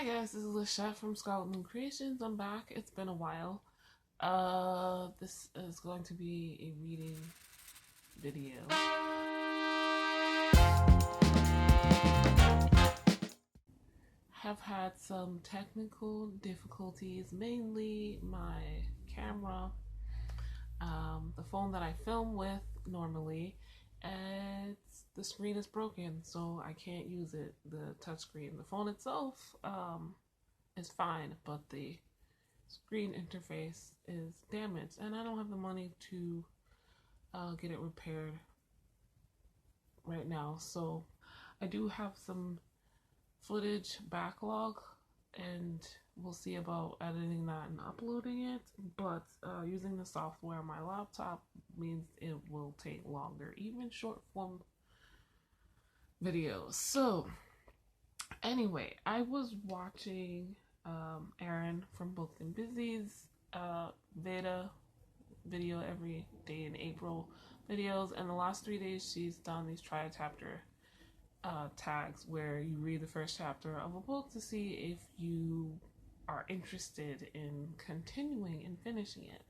Hi guys, this is Lashette from Scarlet Moon Creations. I'm back. It's been a while. This is going to be a reading video. Have had some technical difficulties, mainly my camera, the phone that I film with normally, and the screen is broken, so I can't use it, the touchscreen. The phone itself is fine, but the screen interface is damaged, and I don't have the money to get it repaired right now. So I do have some footage backlog, and we'll see about editing that and uploading it, but using the software on my laptop means it will take longer, even short form videos. So anyway, I was watching Erin from Booked and Busy's Veda video every day in April videos, and the last 3 days she's done these try a chapter tags where you read the first chapter of a book to see if you are interested in continuing and finishing it.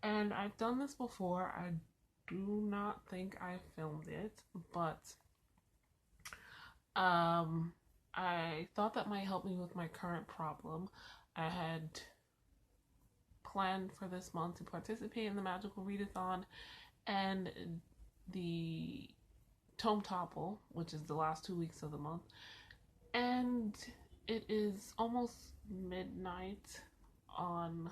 And I've done this before. I do not think I filmed it, but I thought that might help me with my current problem. I had planned for this month to participate in the Magical Readathon and the Tome Topple, which is the last 2 weeks of the month, and it is almost midnight on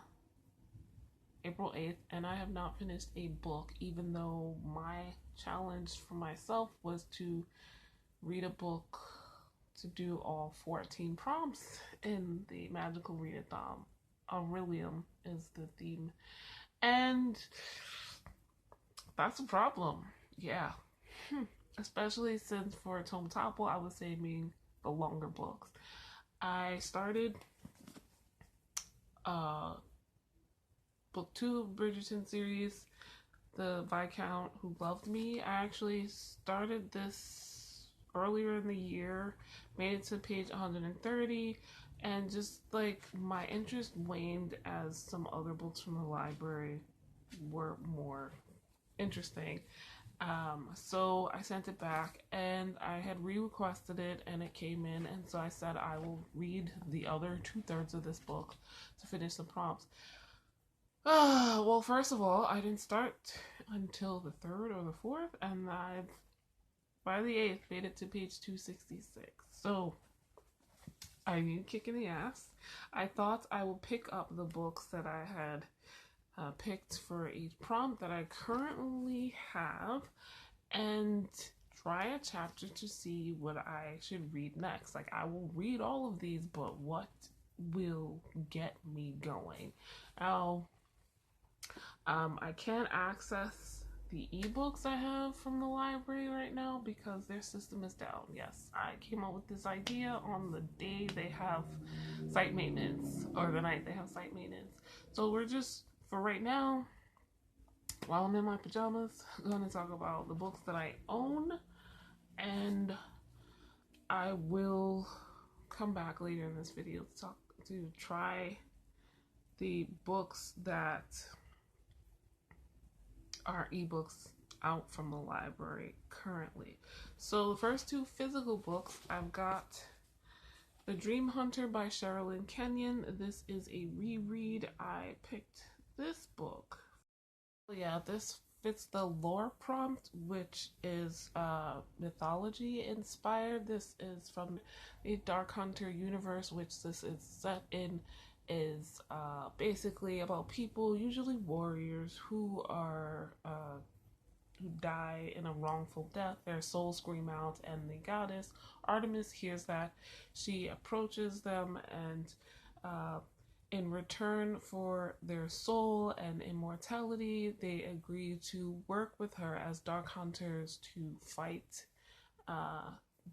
April 8th, and I have not finished a book, even though my challenge for myself was to read a book to do all 14 prompts in the Magical Readathon. Orilium is the theme, and that's a problem. Yeah. Especially since for Tome Topple, I was saving the longer books. I started book 2 of Bridgerton series, The Viscount Who Loved Me. I actually started this earlier in the year, made it to page 130, and just like my interest waned as some other books from the library were more interesting. So I sent it back, and I had re-requested it, and it came in, and so I said I will read the other 2/3 of this book to finish the prompts. Well, first of all, I didn't start until the 3rd or the 4th, and I've, by the 8th, made it to page 266. So I need a kick in the ass. I thought I would pick up the books that I had picked for each prompt that I currently have and try a chapter to see what I should read next. Like, I will read all of these, but what will get me going? Now, I can't access the ebooks I have from the library right now because their system is down. Yes, I came up with this idea on the day they have site maintenance, or the night they have site maintenance. So we're just, for right now, while I'm in my pajamas, I'm going to talk about the books that I own, and I will come back later in this video to try the books that are ebooks out from the library currently. So the first 2 physical books, I've got The Dream Hunter by Cherylin Kenyon. This is a reread. I picked this book. Yeah, this fits the lore prompt, which is mythology inspired. This is from the Dark Hunter universe, which this is set in, is basically about people, usually warriors, who are who die in a wrongful death. Their souls scream out, and the goddess Artemis hears that. She approaches them, and in return for their soul and immortality, they agree to work with her as dark hunters to fight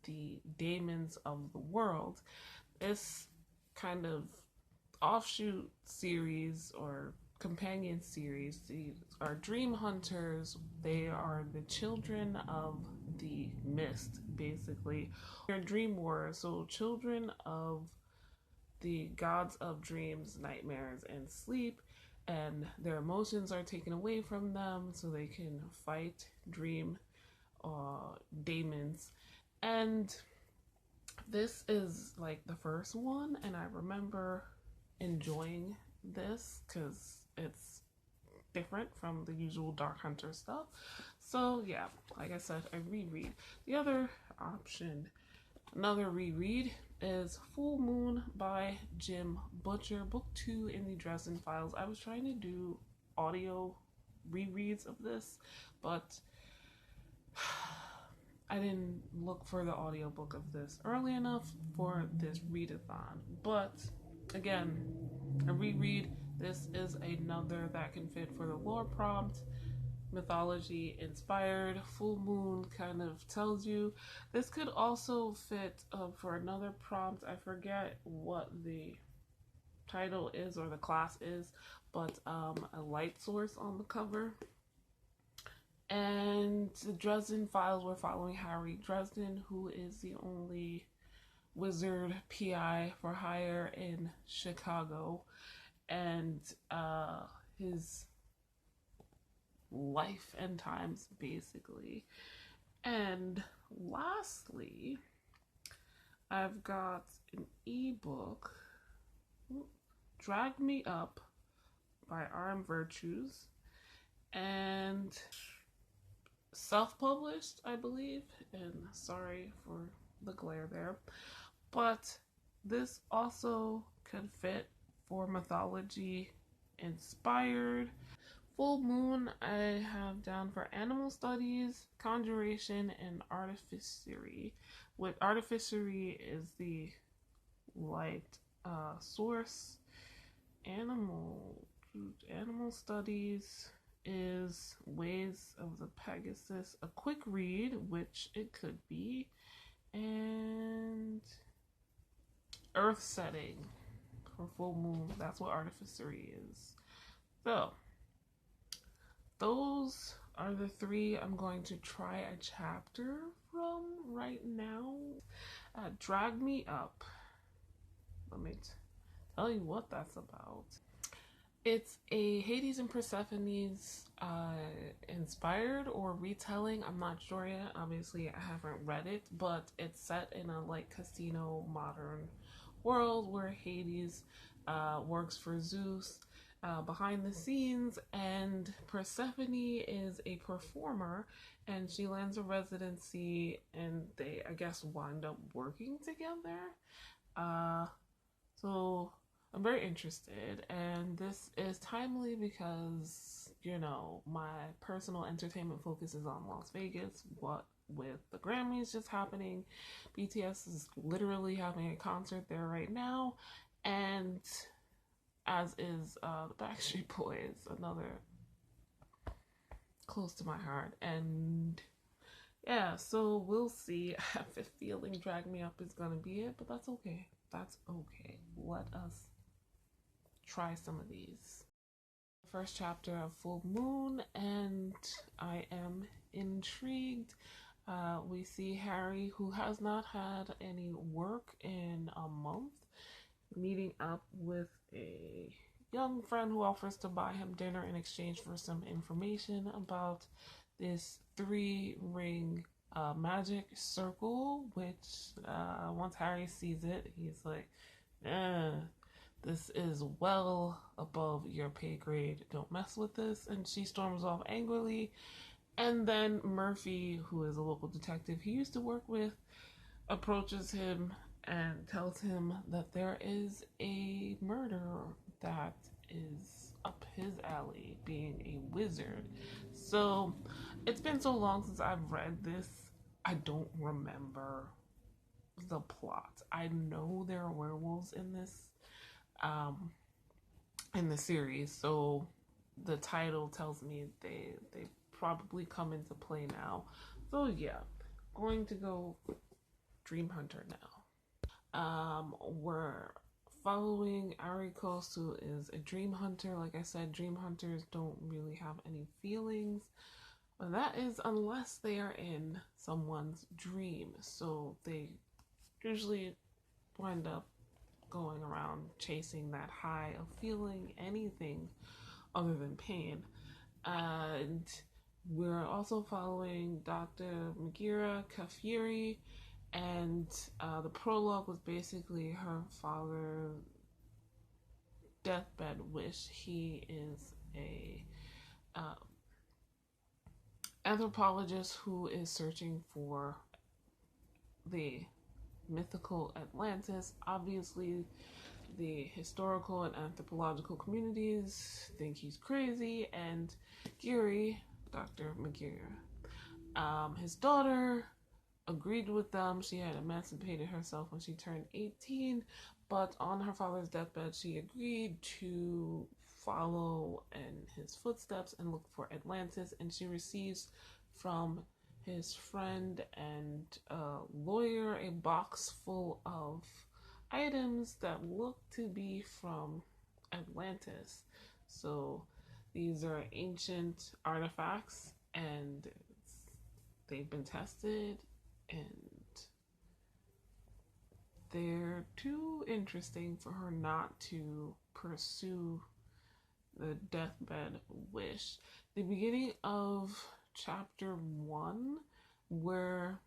the daemons of the world. This kind of offshoot series or companion series, these are dream hunters. They are the children of the mist, basically. They're dream warriors, so children of the gods of dreams, nightmares, and sleep, and their emotions are taken away from them so they can fight dream demons. And this is like the first one, and I remember enjoying this because it's different from the usual Dark Hunter stuff. So yeah, like I said, I reread. The other option, another reread, is Full Moon by Jim Butcher, book 2 in the Dresden Files. I was trying to do audio rereads of this, but I didn't look for the audiobook of this early enough for this readathon. But again, a reread. This is another that can fit for the lore prompt. Mythology inspired. Full Moon kind of tells you. This could also fit for another prompt. I forget what the title is or the class is, but a light source on the cover. And the Dresden Files, we're following Harry Dresden, who is the only wizard PI for hire in Chicago, and his life and times, basically. And lastly, I've got an ebook, Drag Me Up by R.M. Virtues, and self-published, I believe, and sorry for the glare there, but this also could fit for mythology inspired. Full Moon I have down for animal studies, conjuration, and artificery. With artificery is the light source. Animal studies is Ways of the Pegasus, a quick read, which it could be, and earth setting for Full Moon. That's what artificery is. So those are the 3 I'm going to try a chapter from right now. Drag Me Up. Let me tell you what that's about. It's a Hades and Persephone's inspired or retelling. I'm not sure yet. Obviously, I haven't read it, but it's set in a like casino modern world where Hades works for Zeus behind the scenes, and Persephone is a performer, and she lands a residency, and they, I guess, wind up working together. So I'm very interested, and this is timely because, you know, my personal entertainment focus is on Las Vegas. What with the Grammys just happening, BTS is literally having a concert there right now, and as is the Backstreet Boys, another close to my heart. And yeah, so we'll see. I have a feeling Drag Me Up is gonna be it, but that's okay. That's okay. Let us try some of these. First chapter of Full Moon, and I am intrigued. We see Harry, who has not had any work in a month, meeting up with a young friend who offers to buy him dinner in exchange for some information about this 3-ring magic circle, which once Harry sees it, he's like, this is well above your pay grade, don't mess with this. And she storms off angrily. And then Murphy, who is a local detective he used to work with, approaches him and tells him that there is a murder that is up his alley, being a wizard. So it's been so long since I've read this, I don't remember the plot. I know there are werewolves in this in the series, so the title tells me they probably come into play now. So yeah, going to go Dream Hunter now. We're following Arikos, who is a dream hunter. Like I said, dream hunters don't really have any feelings, but that is unless they are in someone's dream. So they usually wind up going around chasing that high of feeling anything other than pain. And we're also following Dr. Magira Kafiri, and the prologue was basically her father's deathbed wish. He is a anthropologist who is searching for the mythical Atlantis. Obviously, the historical and anthropological communities think he's crazy, and Giri, Dr. Magira, his daughter, agreed with them. She had emancipated herself when she turned 18, but on her father's deathbed, she agreed to follow in his footsteps and look for Atlantis, and she receives from his friend and lawyer a box full of items that look to be from Atlantis. So these are ancient artifacts, and they've been tested, and they're too interesting for her not to pursue the deathbed wish. The beginning of chapter 1, we're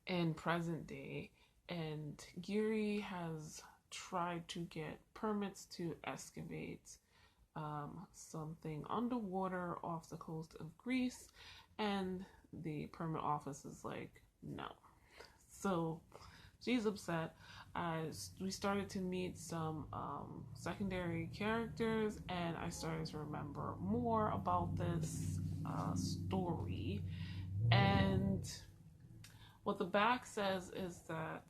in present day, and Giri has tried to get permits to excavate something underwater off the coast of Greece, and the permit office is like, no. So she's upset. We started to meet some secondary characters, and I started to remember more about this story. And what the back says is that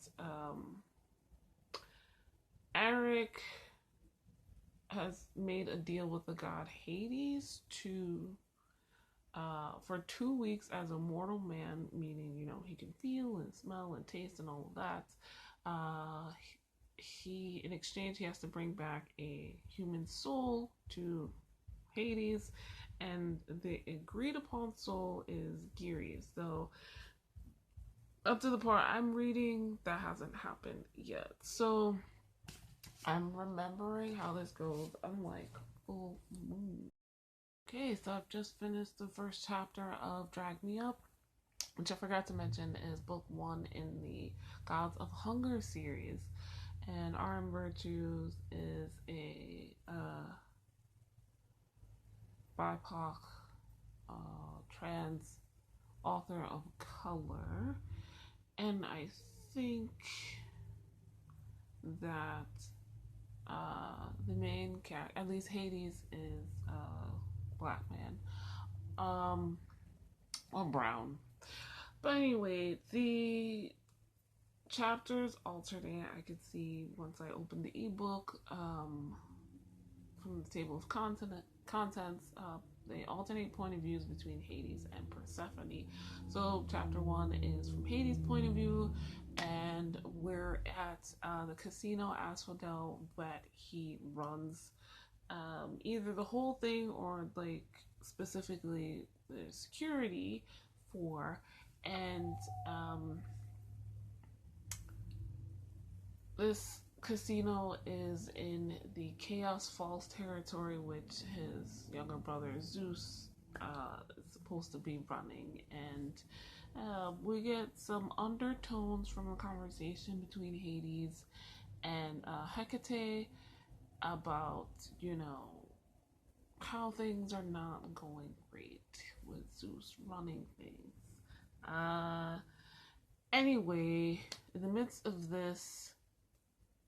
Eric has made a deal with the god Hades to for 2 weeks as a mortal man, meaning, you know, he can feel and smell and taste and all of that. He, in exchange, he has to bring back a human soul to Hades, and the agreed upon soul is Giri's. So up to the part I'm reading, that hasn't happened yet. So I'm remembering how this goes. I'm like, full moon. Okay, so I've just finished the first chapter of Drag Me Up, which I forgot to mention is book 1 in the Gods of Hunger series. And R.M. Virtues is a BIPOC trans author of color, and I think that the main character, at least Hades, is a black man, or brown. But anyway, the chapters alternate. I could see once I open the ebook from the table of contents, they alternate point of views between Hades and Persephone. So chapter 1 is from Hades' point of view, and we're at the casino Asphodel that he runs, either the whole thing or like specifically the security for. And this casino is in the Chaos Falls territory, which his younger brother Zeus is supposed to be running. And we get some undertones from a conversation between Hades and Hecate about, you know, how things are not going great with Zeus running things. Anyway, in the midst of this,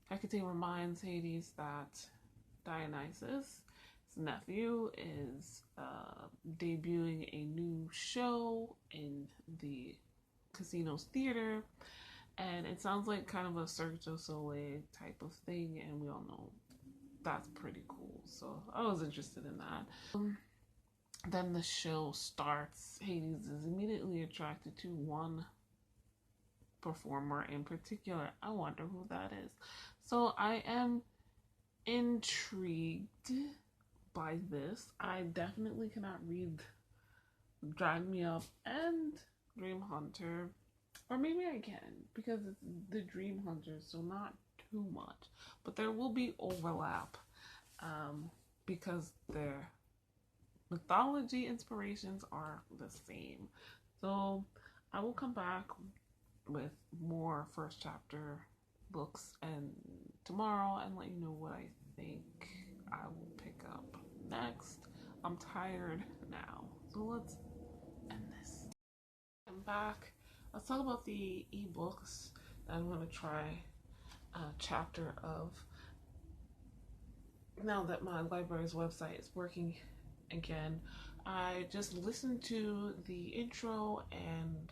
Hecate reminds Hades that Dionysus, his nephew, is debuting a new show in the casino's theater, and it sounds like kind of a Cirque du Soleil type of thing, and we all know that's pretty cool, so I was interested in that. Then the show starts. Hades is immediately attracted to one performer in particular. I wonder who that is. So I am intrigued by this. I definitely cannot read Drag Me Up and Dream Hunter, or maybe I can because it's the Dream Hunter, so not too much, but there will be overlap because their mythology inspirations are the same. So I will come back with more first chapter books and tomorrow and let you know what I think I will pick up next. I'm tired now, so let's end this. I'm back. Let's talk about the ebooks that I'm going to try a chapter of now that my library's website is working again. I just listened to the intro and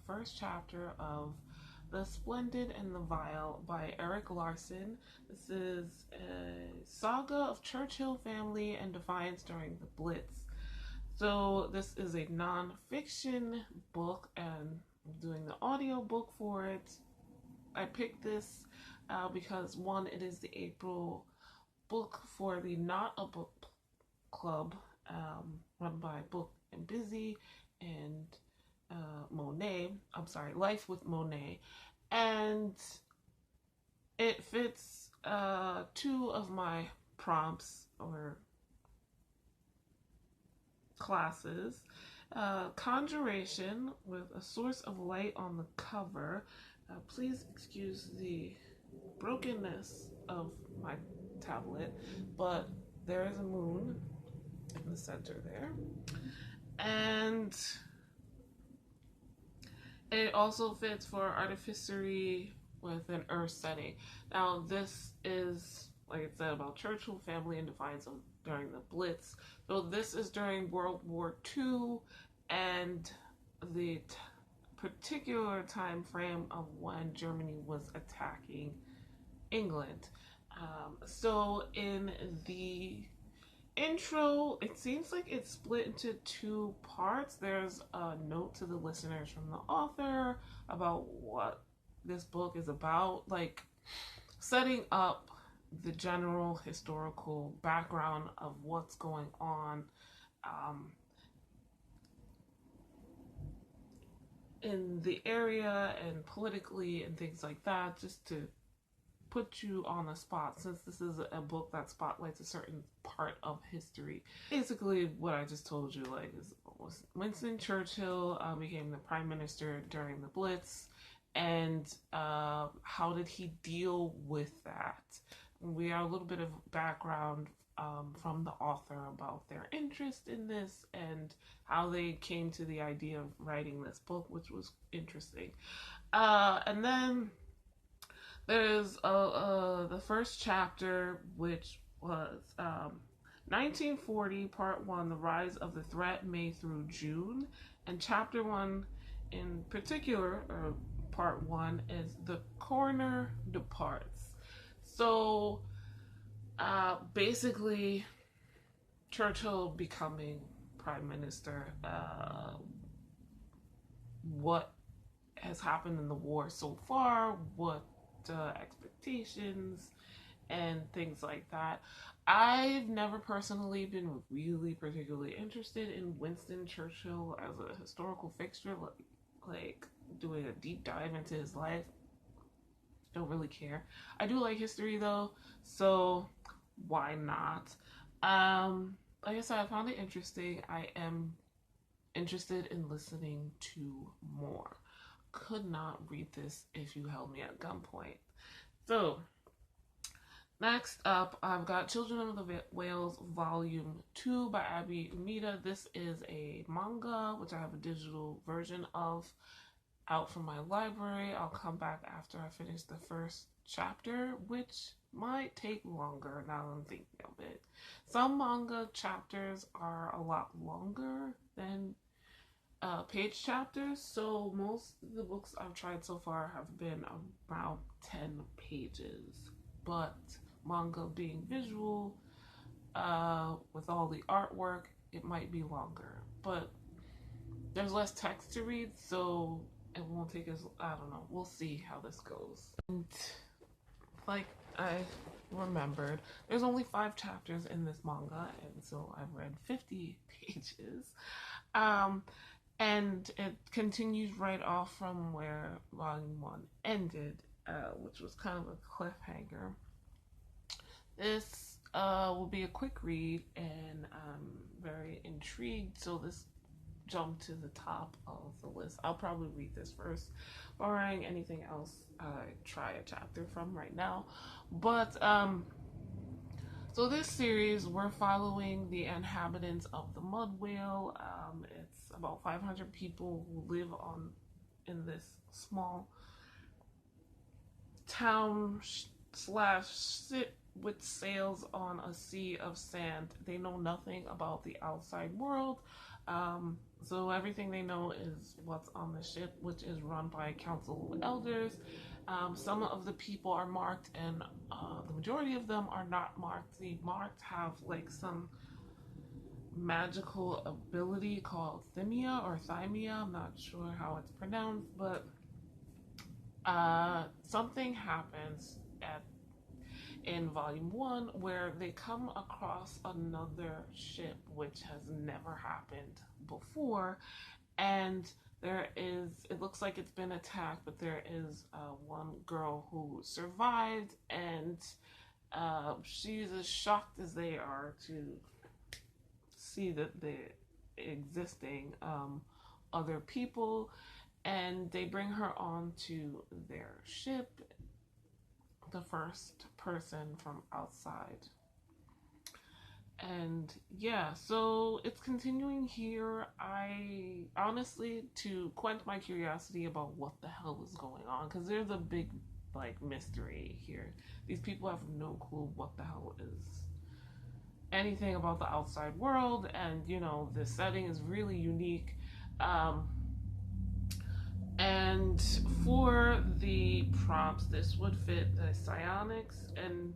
first chapter of The Splendid and the Vile by Erik Larson. This is a saga of Churchill family and defiance during the Blitz. So this is a non-fiction book and I'm doing the audio book for it. I picked this because one, it is the April book for the Not a Book Club run by Book and Busy and Monet. I'm sorry, Life with Monet. And it fits two of my prompts or classes. Conjuration with a source of light on the cover. Please excuse the brokenness of my tablet, but there is a moon in the center there. And it also fits for artificery with an earth setting. Now this is, like I said, about Churchill family and defiance during the Blitz. So this is during World War II and the particular time frame of when Germany was attacking England. So in the intro, it seems like it's split into two parts. There's a note to the listeners from the author about what this book is about, like setting up the general historical background of what's going on in the area and politically and things like that, just to put you on the spot, since this is a book that spotlights a certain part of history. Basically what I just told you, like, was Winston Churchill became the prime minister during the Blitz, and how did he deal with that? We have a little bit of background from the author about their interest in this and how they came to the idea of writing this book, which was interesting. And then there's the first chapter, which was 1940, Part 1, The Rise of the Threat, May through June. And Chapter 1 in particular, or Part 1, is The Coroner Departs. So basically, Churchill becoming prime minister, what has happened in the war so far, what expectations and things like that. I've never personally been really particularly interested in Winston Churchill as a historical fixture, like doing a deep dive into his life. Don't really care. I do like history though, so why not? Like I said, I found it interesting. I am interested in listening to more. Could not read this if you held me at gunpoint. So next up, I've got Children of the Whales Volume 2 by Abby Mita. This is a manga, which I have a digital version of out from my library. I'll come back after I finish the first chapter, which might take longer now that I'm thinking of it. Some manga chapters are a lot longer than page chapters, so most of the books I've tried so far have been around 10 pages, but manga being visual, with all the artwork, it might be longer, but there's less text to read, so it won't take as, I don't know, we'll see how this goes. And like I remembered, there's only 5 chapters in this manga, and so I've read 50 pages. And it continues right off from where Volume 1 ended. which was kind of a cliffhanger. This will be a quick read, and I'm very intrigued, so this jumped to the top of the list. I'll probably read this first, barring anything else I try a chapter from right now. But so this series, we're following the inhabitants of the Mud Whale. It's about 500 people who live in this small town slash sit with sails on a sea of sand. They know nothing about the outside world. So everything they know is what's on the ship, which is run by a council of elders. Some of the people are marked, and the majority of them are not marked. The marked have like some magical ability called Thymia or Thymia. I'm not sure how it's pronounced, but something happens in volume 1 where they come across another ship which has never happened before, and it looks like it's been attacked, but there is one girl who survived, and she's as shocked as they are to see that they're existing other people, and they bring her on to their ship, the first person from outside. And yeah, so it's continuing here. I honestly, to quench my curiosity about what the hell is going on, because there's a big like mystery here. These people have no clue what the hell is anything about the outside world, and you know, the setting is really unique. And for the prompts, this would fit the psionics and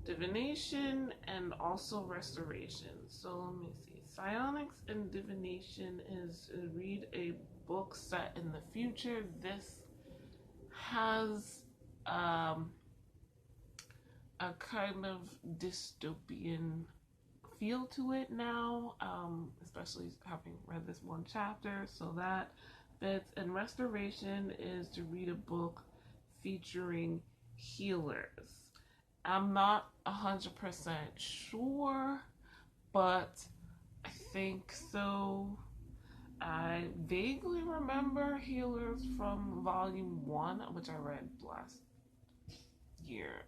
divination and also restoration. So let me see. Psionics and divination is read a book set in the future. This has a kind of dystopian feel to it now, especially having read this one chapter, so that fits. And restoration is to read a book featuring healers. I'm not 100% sure, but I think so. I vaguely remember healers from volume 1, which I read last year.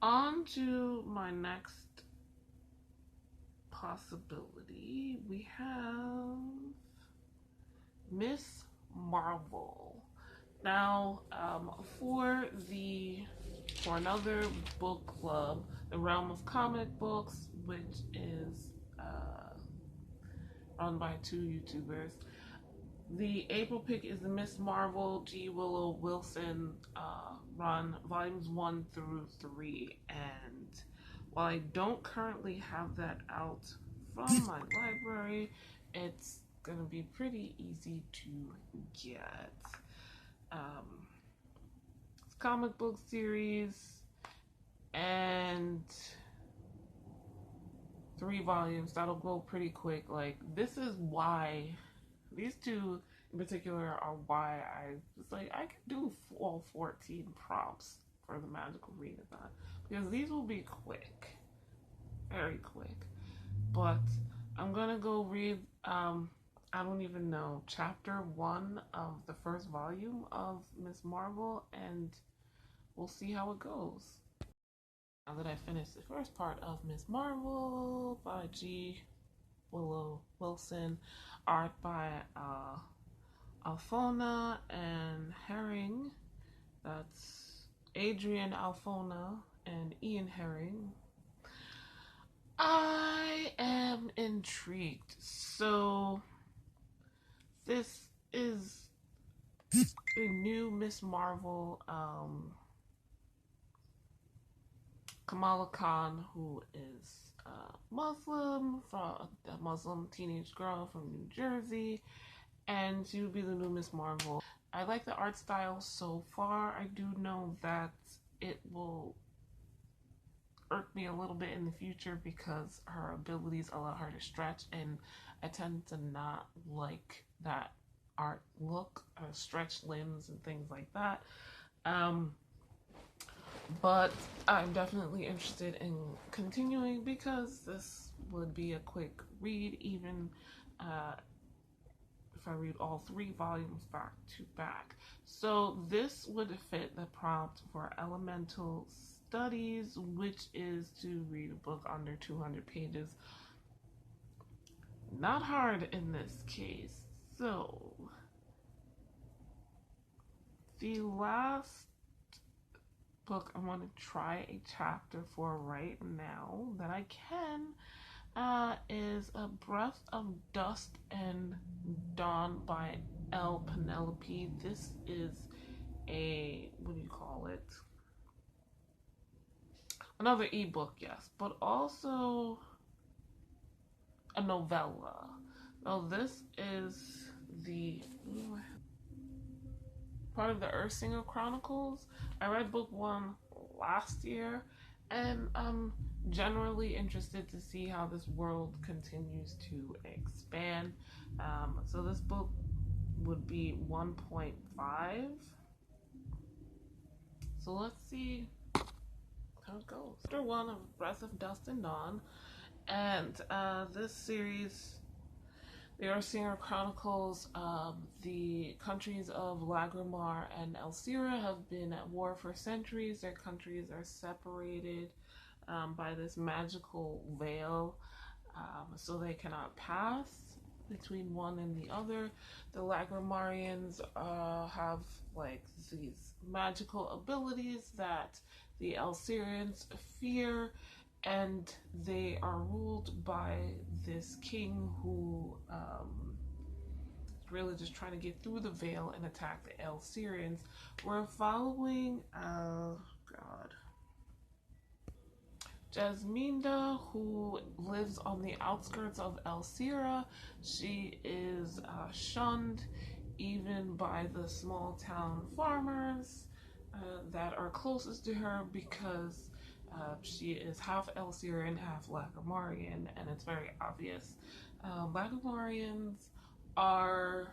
On to my next possibility. We have Miss Marvel. Now, for another book club, the Realm of Comic Books, which is run by 2 YouTubers, the April pick is the Miss Marvel G. Willow Wilson run, volumes 1 through 3. And while I don't currently have that out from my library, it's gonna be pretty easy to get. It's a comic book series and 3 volumes. That'll go pretty quick. Like, this is why these 2 in particular are why I was like, I could do all 14 prompts for the Magical Readathon, because these will be quick, very quick. But I'm gonna go read I don't even know, chapter 1 of the first volume of Miss Marvel, and we'll see how it goes. Now that I finished the first part of Miss Marvel by G. Willow Wilson, art by Alfona and Herring, that's Adrian Alfona and Ian Herring, I am intrigued. So this is a new Miss Marvel. Kamala Khan, who is Muslim, from a Muslim teenage girl from New Jersey, and she would be the new Miss Marvel. I like the art style so far. I do know that it will irk me a little bit in the future because her abilities allow her to stretch, and I tend to not like that art look, stretched limbs and things like that. But I'm definitely interested in continuing because this would be a quick read, even if I read all 3 volumes back to back. So this would fit the prompt for elemental studies, which is to read a book under 200 pages. Not hard in this case. So the last book I want to try a chapter for right now that I can is A Breath of Dust and Dawn by L. Penelope. This is a, what do you call it? Another ebook, yes, but also a novella. So this is the part of the Earthsinger Chronicles. I read book 1 last year, and I'm generally interested to see how this world continues to expand. So this book would be 1.5. So let's see how it goes. Chapter 1 of Breath of Dust and Dawn, and this series, the Earthsinger Chronicles, the countries of Lagrimar and Elsira have been at war for centuries. Their countries are separated by this magical veil, so they cannot pass between one and the other. The Lagrimarians have like these magical abilities that the Elsirians fear, and they are ruled by this king who is really just trying to get through the veil and attack the Elsirians. We're following Jasminda, who lives on the outskirts of Elsira. She is shunned even by the small town farmers that are closest to her because she is half Elsirian, half Lagrimarian, and it's very obvious. Lagrimarians are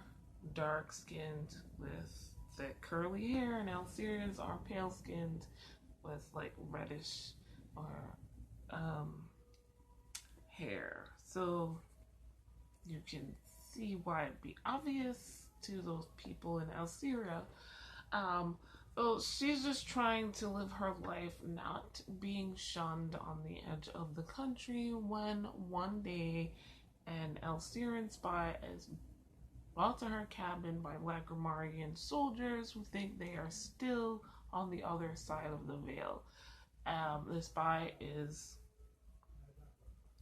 dark-skinned with thick curly hair, and Elsirians are pale-skinned with like reddish or hair. So you can see why it'd be obvious to those people in Elsira. So she's just trying to live her life, not being shunned on the edge of the country, when one day an Elsirian spy is brought to her cabin by Lagrimarian soldiers who think they are still on the other side of the veil. The spy is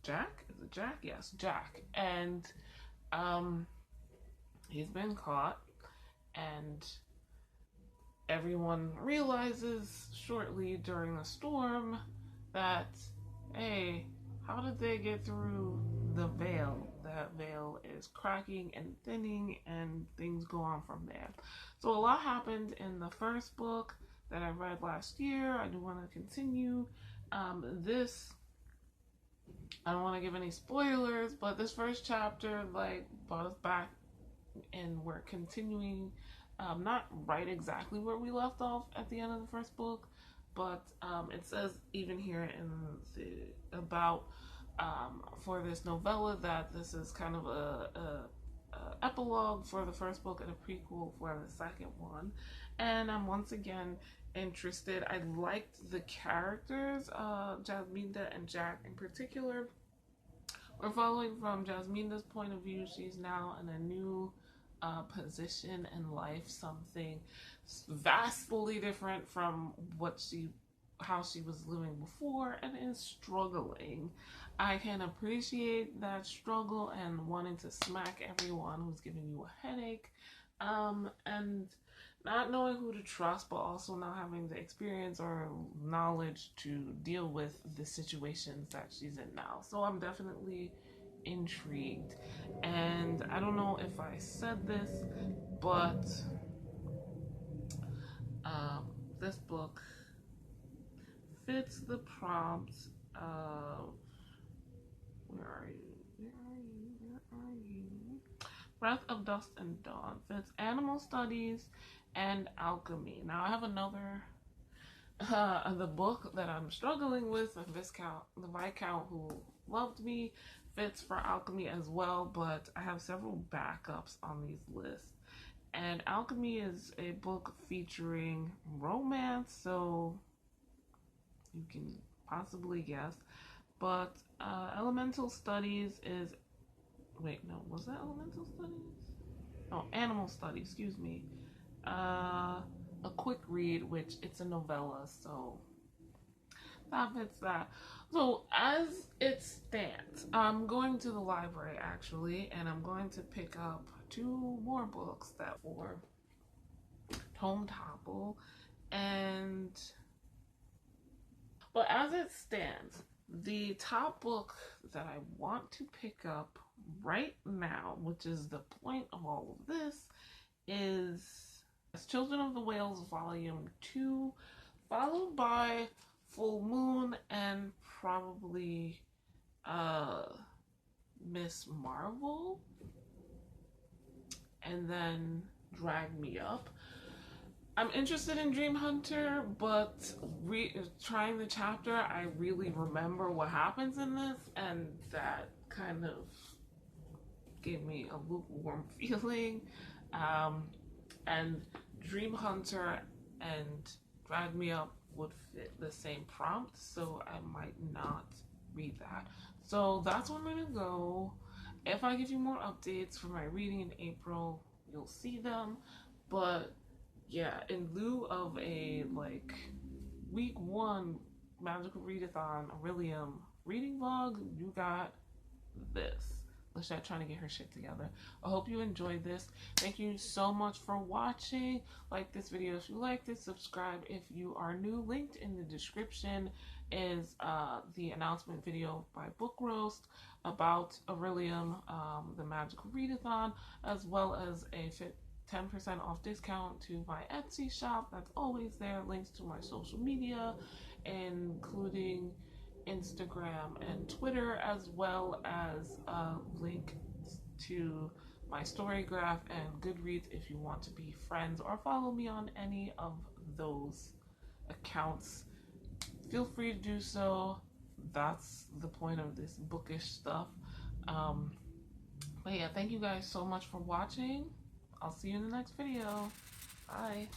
Jack? Is it Jack? Yes, Jack. And he's been caught, and everyone realizes shortly during a storm that, hey, how did they get through the veil? That veil is cracking and thinning, and things go on from there. So a lot happened in the first book that I read last year. I do want to continue. This, I don't want to give any spoilers, but this first chapter like brought us back, and we're continuing, not right exactly where we left off at the end of the first book, but it says even here in the about for this novella that this is kind of a epilogue for the first book and a prequel for the second one. And I'm once again interested. I liked the characters, Jasminda and Jack in particular. We're following from Jasminda's point of view. She's now in a new position in life, something vastly different from how she was living before, and is struggling. I can appreciate that struggle and wanting to smack everyone who's giving you a headache, and not knowing who to trust, but also not having the experience or knowledge to deal with the situations that she's in now. So I'm definitely intrigued, and I don't know if I said this, but this book fits the prompt of, where are you? Breath of Dust and Dawn fits animal studies and alchemy. Now I have another the book that I'm struggling with, the Viscount Who Loved Me, fits for alchemy as well, but I have several backups on these lists. And alchemy is a book featuring romance, so you can possibly guess. But elemental studies is, wait, no, was that elemental studies? Oh, animal studies, excuse me. A quick read, which it's a novella, so that fits that. So as it stands, I'm going to the library actually, and I'm going to pick up 2 more books that were Tome Topple, and but as it stands, the top book that I want to pick up right now, which is the point of all of this, is Children of the Whales Volume 2, followed by Full Moon and probably Miss Marvel, and then Drag Me Up. I'm interested in Dream Hunter, but trying the chapter, I really remember what happens in this, and that kind of gave me a lukewarm feeling. And Dream Hunter and Drag Me Up would fit the same prompt, so I might not read that. So that's where I'm gonna go. If I give you more updates for my reading in April, you'll see them. But yeah, in lieu of a like week 1 Magical Readathon Orilium reading vlog, you got this. Lashette trying to get her shit together. I hope you enjoyed this. Thank you so much for watching. Like this video if you liked it. Subscribe if you are new. Linked in the description is the announcement video by Book Roast about Orilium, the Magical Readathon, as well as a 10% off discount to my Etsy shop. That's always there. Links to my social media, including Instagram and Twitter, as well as a link to my Storygraph and Goodreads if you want to be friends or follow me on any of those accounts. Feel free to do so. That's the point of this bookish stuff. But yeah, thank you guys so much for watching. I'll see you in the next video. Bye.